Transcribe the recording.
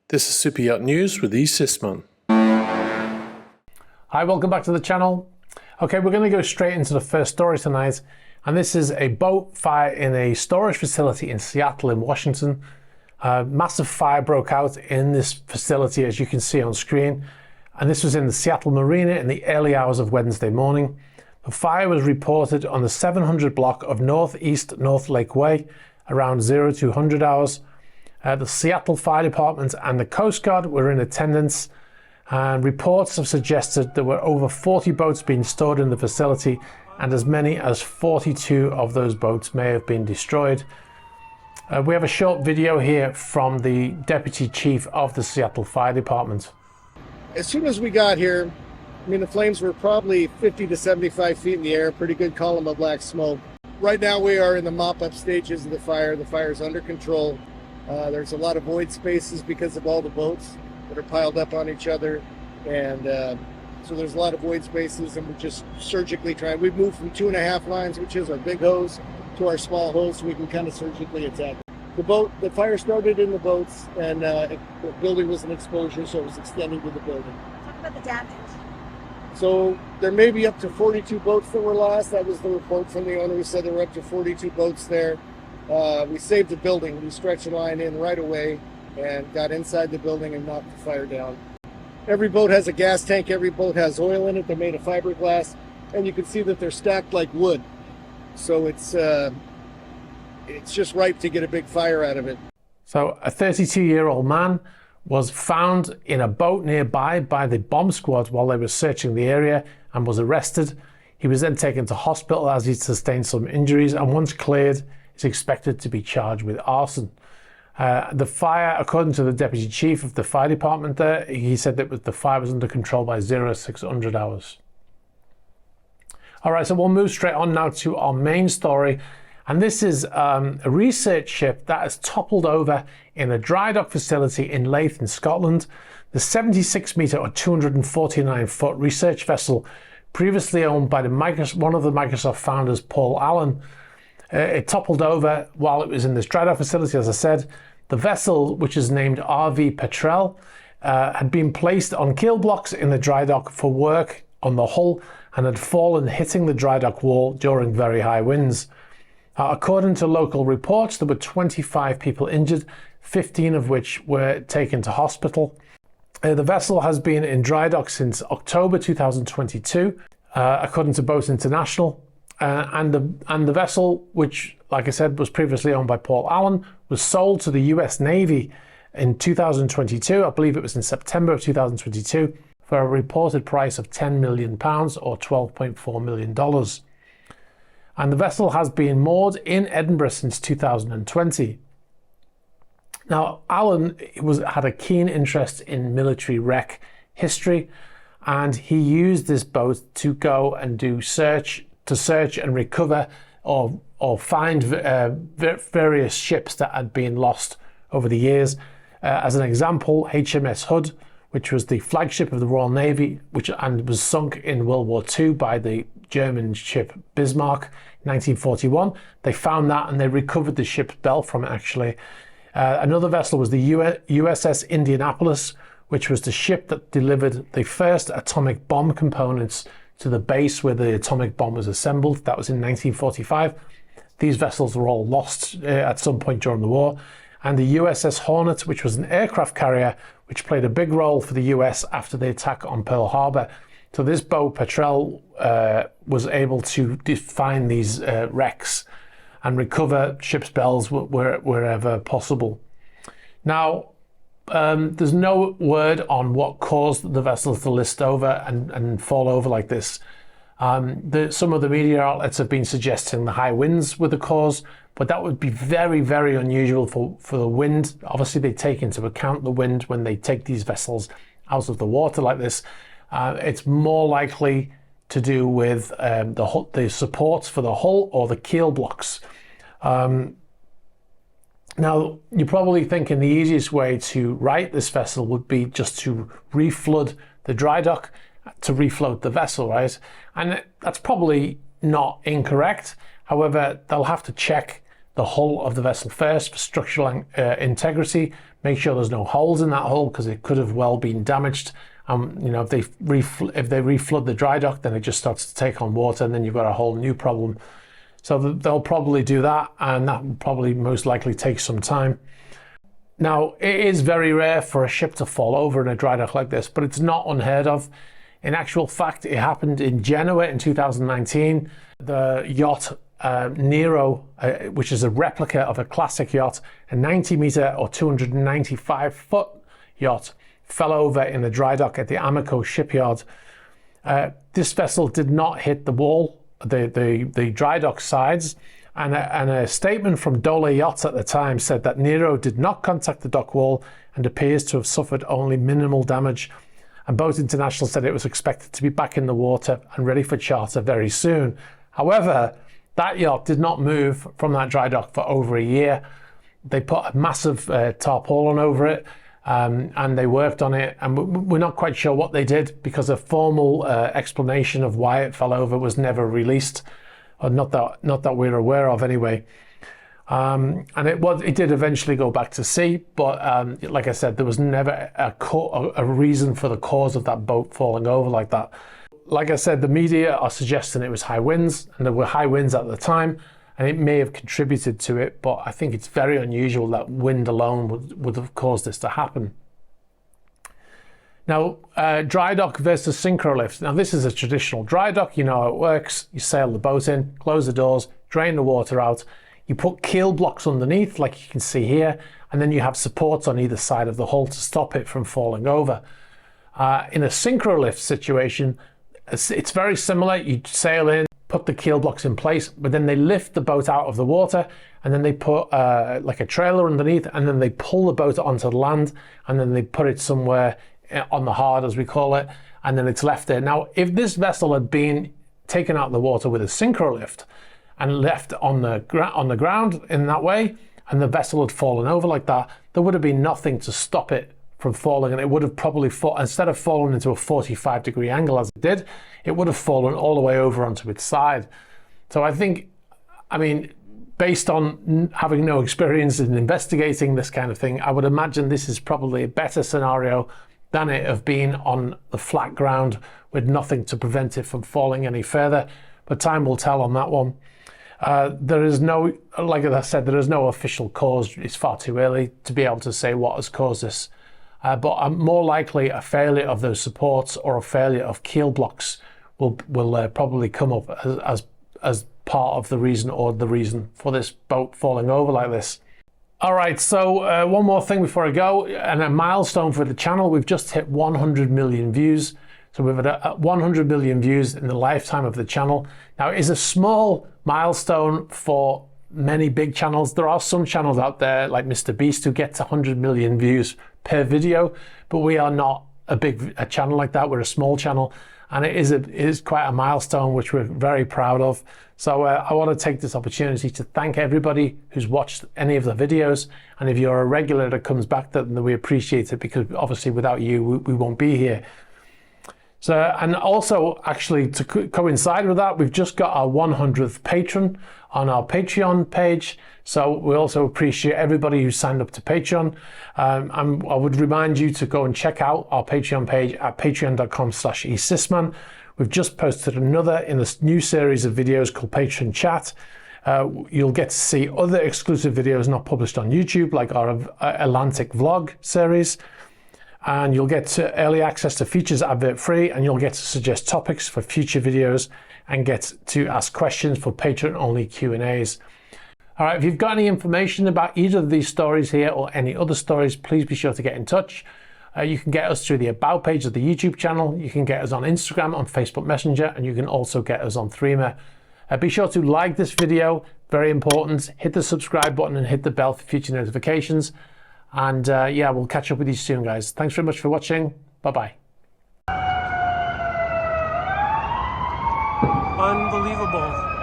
This is Super Yacht News with E. Sisman. Hi, welcome back to the channel. Okay, we're going to go straight into the first story tonight, and this is a boat fire in a storage facility in Seattle in Washington. Massive fire broke out in this facility, as you can see on screen, and this was in the Seattle Marina in the early hours of Wednesday morning. The fire was reported on the 700 block of Northeast North Lake Way around 0200 hours. The Seattle Fire Department and the Coast Guard were in attendance, and reports have suggested there were over 40 boats being stored in the facility, and as many as 42 of those boats may have been destroyed. We have a short video here from the Deputy Chief of the Seattle Fire Department. As soon as we got here, the flames were probably 50 to 75 feet in the air, pretty good column of black smoke. Right now we are in the mop-up stages of the fire. The fire is under control. There's a lot of void spaces because of all the boats that are piled up on each other, and so there's a lot of void spaces, and we're just surgically trying. We've moved from 2.5 lines, which is our big hose, to our small hose, so we can kind of surgically attack it. The fire started in the boats, and the building was an exposure, so it was extending to the building. Talk about the damage. So there may be up to 42 boats that were lost. That was the report from the owner, who said there were up to 42 boats there. We saved the building. We stretched the line in right away and got inside the building and knocked the fire down. Every boat has a gas tank. Every boat has oil in it. They're made of fiberglass, and you can see that they're stacked like wood. So it's just ripe to get a big fire out of it. So a 32-year-old man was found in a boat nearby by the bomb squad while they were searching the area and was arrested. He was then taken to hospital as he sustained some injuries, and once cleared, is expected to be charged with arson. The fire, according to the Deputy Chief of the Fire Department there, he said that the fire was under control by 0600 hours. All right, so we'll move straight on now to our main story. And this is a research ship that has toppled over in a dry dock facility in Leith in Scotland. The 76-meter or 249-foot research vessel, previously owned by one of the Microsoft founders, Paul Allen, it toppled over while it was in this dry dock facility, as I said. The vessel, which is named RV Petrel, had been placed on keel blocks in the dry dock for work on the hull and had fallen, hitting the dry dock wall during very high winds. According to local reports, there were 25 people injured, 15 of which were taken to hospital. The vessel has been in dry dock since October 2022, according to Boat International. And the vessel, which, like I said, was previously owned by Paul Allen, was sold to the US Navy in 2022. I believe it was in September of 2022 for a reported price of £10 million or $12.4 million. And the vessel has been moored in Edinburgh since 2020. Now, Allen had a keen interest in military wreck history, and he used this boat to go and do search and recover or find various ships that had been lost over the years. As an example, HMS Hood, which was the flagship of the Royal Navy, and was sunk in World War II by the German ship Bismarck in 1941. They found that and they recovered the ship's bell from it, actually. Another vessel was the USS Indianapolis, which was the ship that delivered the first atomic bomb components to the base where the atomic bomb was assembled. That was in 1945. These vessels were all lost at some point during the war. And the USS Hornet, which was an aircraft carrier, which played a big role for the US after the attack on Pearl Harbor. So this boat, Petrel, was able to find these wrecks and recover ship's bells wherever possible. Now, there's no word on what caused the vessels to list over and fall over like this. Some of the media outlets have been suggesting the high winds were the cause, but that would be very, very unusual for the wind. Obviously, they take into account the wind when they take these vessels out of the water like this. It's more likely to do with the supports for the hull or the keel blocks. Now, you're probably thinking the easiest way to right this vessel would be just to reflood the dry dock to refloat the vessel, right? And that's probably not incorrect. However, they'll have to check the hull of the vessel first for structural integrity. Make sure there's no holes in that hull because it could have well been damaged. You know, if they reflood the dry dock, then it just starts to take on water, and then you've got a whole new problem. So they'll probably do that, and that will probably most likely take some time. Now, it is very rare for a ship to fall over in a dry dock like this, but it's not unheard of. In actual fact, it happened in Genoa in 2019. The yacht Nero, which is a replica of a classic yacht, a 90-meter or 295-foot yacht, fell over in the dry dock at the Amico shipyard. This vessel did not hit the wall, the dry dock sides, and a statement from Dole Yachts at the time said that Nero did not contact the dock wall and appears to have suffered only minimal damage. And Boat International said it was expected to be back in the water and ready for charter very soon. However, that yacht did not move from that dry dock for over a year. They put a massive tarpaulin over it, and they worked on it, and we're not quite sure what they did because a formal explanation of why it fell over was never released, or not that we're aware of anyway. And it did eventually go back to sea, but like I said, there was never a reason for the cause of that boat falling over like that. Like I said, the media are suggesting it was high winds, and there were high winds at the time, and it may have contributed to it, but I think it's very unusual that wind alone would have caused this to happen. Now, dry dock versus synchro lift. Now, this is a traditional dry dock. You know how it works. You sail the boat in, close the doors, drain the water out. You put keel blocks underneath, like you can see here, and then you have supports on either side of the hull to stop it from falling over. In a synchro lift situation, it's very similar. You sail in, put the keel blocks in place, but then they lift the boat out of the water, and then they put like a trailer underneath, and then they pull the boat onto the land, and then they put it somewhere on the hard, as we call it, and then it's left there. Now, if this vessel had been taken out of the water with a synchro lift and left on the ground in that way, and the vessel had fallen over like that, there would have been nothing to stop it from falling, and it would have probably instead of falling into a 45-degree angle as it did, it would have fallen all the way over onto its side. So I mean, based on having no experience in investigating this kind of thing, I would imagine this is probably a better scenario than it have been on the flat ground with nothing to prevent it from falling any further. But time will tell on that one. There is no, like I said, there is no official cause. It's far too early to be able to say what has caused this. But more likely a failure of those supports or a failure of keel blocks will probably come up as part of the reason, or the reason for this boat falling over like this. All right, so one more thing before I go, and a milestone for the channel. We've just hit 100 million views. So we've had 100 million views in the lifetime of the channel. Now, it is a small milestone for many big channels. There are some channels out there like Mr. Beast who gets 100 million views per video, but we are not a channel like that. We're a small channel, and it is quite a milestone which we're very proud of. So I want to take this opportunity to thank everybody who's watched any of the videos, and if you're a regular that comes back, then we appreciate it, because obviously without you we won't be here. So, and also actually to coincide with that, we've just got our 100th patron on our Patreon page. So we also appreciate everybody who signed up to Patreon. I would remind you to go and check out our Patreon page at patreon.com/esysman. We've just posted another in a new series of videos called Patron Chat. You'll get to see other exclusive videos not published on YouTube, like our Atlantic vlog series. And you'll get early access to features advert free, and you'll get to suggest topics for future videos and get to ask questions for patron only Q&As. All right, if you've got any information about either of these stories here or any other stories, please be sure to get in touch. You can get us through the About page of the YouTube channel. You can get us on Instagram, on Facebook Messenger, and you can also get us on Threema. Be sure to like this video, very important. Hit the subscribe button and hit the bell for future notifications. And yeah, we'll catch up with you soon, guys. Thanks very much for watching. Bye-bye. Unbelievable.